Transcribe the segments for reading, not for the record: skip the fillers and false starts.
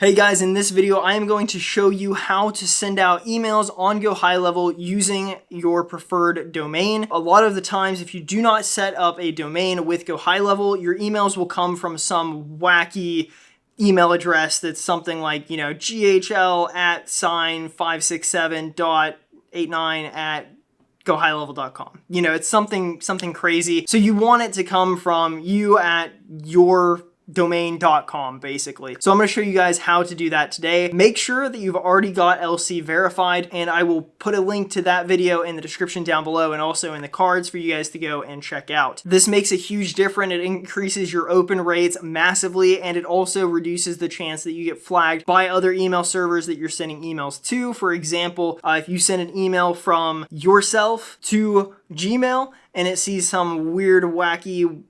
Hey guys, in this video I am going to show you how to send out emails on GoHighLevel using your preferred domain. A lot of the times if you do not set up a domain with GoHighLevel, your emails will come from some wacky email address that's something like, GHL at sign 567.89 at GoHighLevel.com. It's something crazy. So you want it to come from you at your domain.com basically. So I'm going to show you guys how to do that today. Make sure that you've already got LC verified, and I will put a link to that video in the description down below and also in the cards for you guys to go and check out. This makes a huge difference. It increases your open rates massively, and it also reduces the chance that you get flagged by other email servers that you're sending emails to. For example, if you send an email from yourself to Gmail and it sees some weird, wacky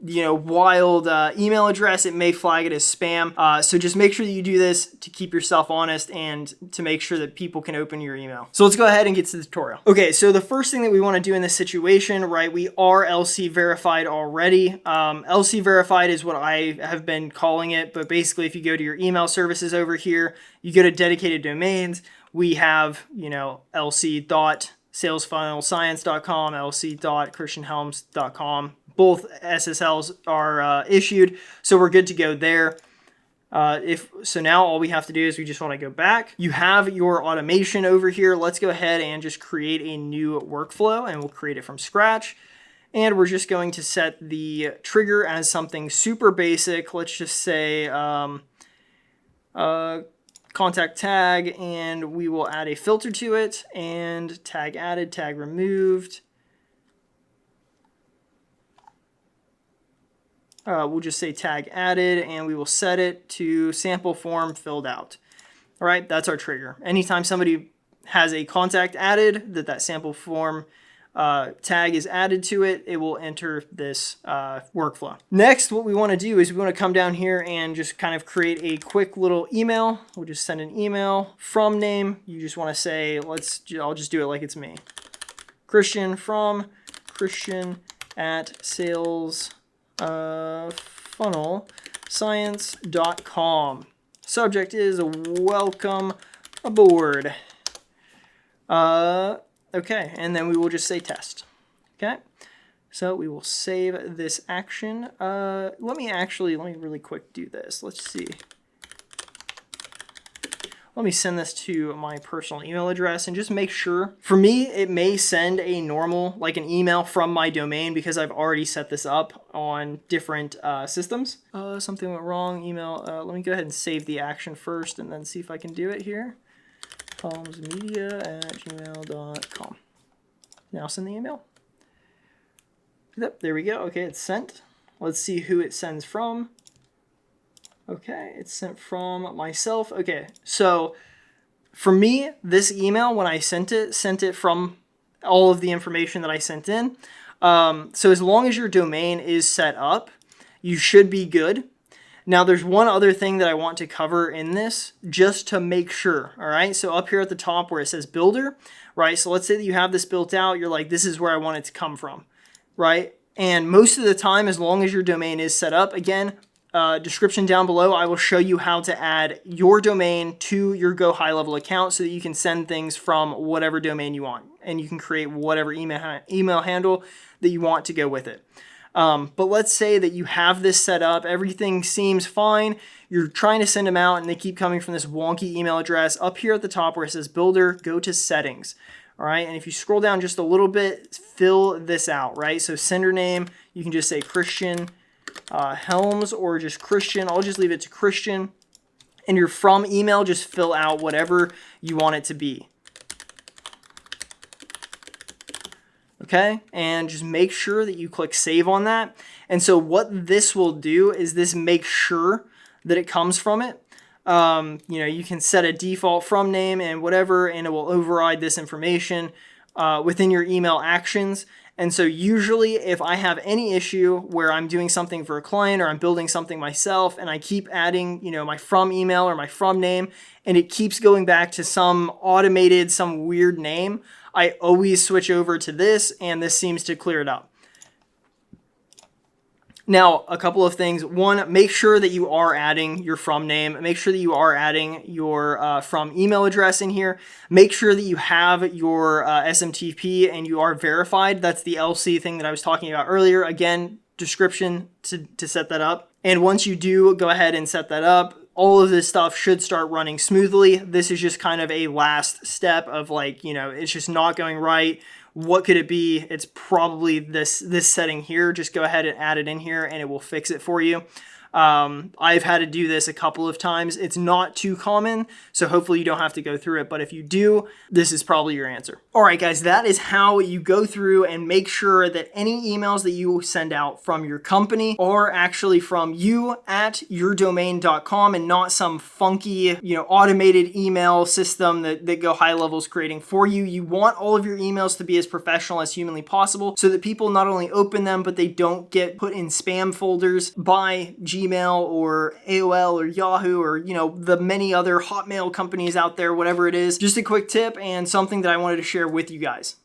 wild email address, it may flag it as spam. So just make sure that you do this to keep yourself honest and to make sure that people can open your email. So let's go ahead and get to the tutorial. Okay, so the first thing that we want to do in this situation, right, we are LC verified already. LC verified is what I have been calling it, but basically if you go to your email services over here, you go to dedicated domains, we have, lc.salesfunnelscience.com, lc.christianhelms.com. Both SSLs are issued, so we're good to go there. So now all we have to do is we just want to go back. You have your automation over here. Let's go ahead and just create a new workflow, and we'll create it from scratch. And we're just going to set the trigger as something super basic. Let's just say contact tag, and we will add a filter to it, and tag added, tag removed. We'll just say tag added, and we will set it to sample form filled out. All right, that's our trigger. Anytime somebody has a contact added, that sample form tag is added to it, it will enter this workflow. Next, what we want to do is we want to come down here and just kind of create a quick little email. We'll just send an email from name. You just want to say, I'll just do it like it's me. Christian from Christian at sales funnelscience.com. Subject is welcome aboard. Okay, and then we will just say test. Okay, so we will save this action. Let me really quick do this. Let's see. Let me send this to my personal email address and just make sure. For me, it may send a normal, like an email from my domain because I've already set this up on different systems. Something went wrong, email. Let me go ahead and save the action first and then see if I can do it here. Media@gmail.com. Now send the email. Yep, there we go. Okay, it's sent. Let's see who it sends from. Okay, it's sent from myself. Okay, so for me, this email, when I sent it from all of the information that I sent in. So as long as your domain is set up, you should be good. Now, there's one other thing that I want to cover in this, just to make sure, all right? So up here at the top where it says builder, right? So let's say that you have this built out. You're like, this is where I want it to come from, right? And most of the time, as long as your domain is set up, again, description down below, I will show you how to add your domain to your GoHighLevel account so that you can send things from whatever domain you want, and you can create whatever email handle that you want to go with it. But let's say that you have this set up, everything seems fine, you're trying to send them out and they keep coming from this wonky email address. Up here at the top where it says builder, go to settings. All right, and if you scroll down just a little bit, fill this out, right? So sender name, you can just say Christian Helms or just Christian. I'll just leave it to Christian. And your from email, just fill out whatever you want it to be. Okay, and just make sure that you click save on that. And so what this will do is this make sure that it comes from it. You can set a default from name and whatever, and it will override this information within your email actions. And so usually if I have any issue where I'm doing something for a client or I'm building something myself and I keep adding, my from email or my from name, and it keeps going back to some automated, some weird name, I always switch over to this, and this seems to clear it up. Now, a couple of things. One, make sure that you are adding your from name. Make sure that you are adding your from email address in here. Make sure that you have your SMTP and you are verified. That's the LC thing that I was talking about earlier. Again, description to set that up. And once you do go ahead and set that up, all of this stuff should start running smoothly. This is just kind of a last step of like, it's just not going right. What could it be? It's probably this setting here. Just go ahead and add it in here and it will fix it for you. I've had to do this a couple of times. It's not too common, so hopefully you don't have to go through it. But if you do, this is probably your answer. All right, guys, that is how you go through and make sure that any emails that you send out from your company are actually from you at yourdomain.com and not some funky, automated email system that Go High Level is creating for you. You want all of your emails to be as professional as humanly possible so that people not only open them, but they don't get put in spam folders by Gmail or AOL or Yahoo or, the many other Hotmail companies out there, whatever it is. Just a quick tip and something that I wanted to share with you guys.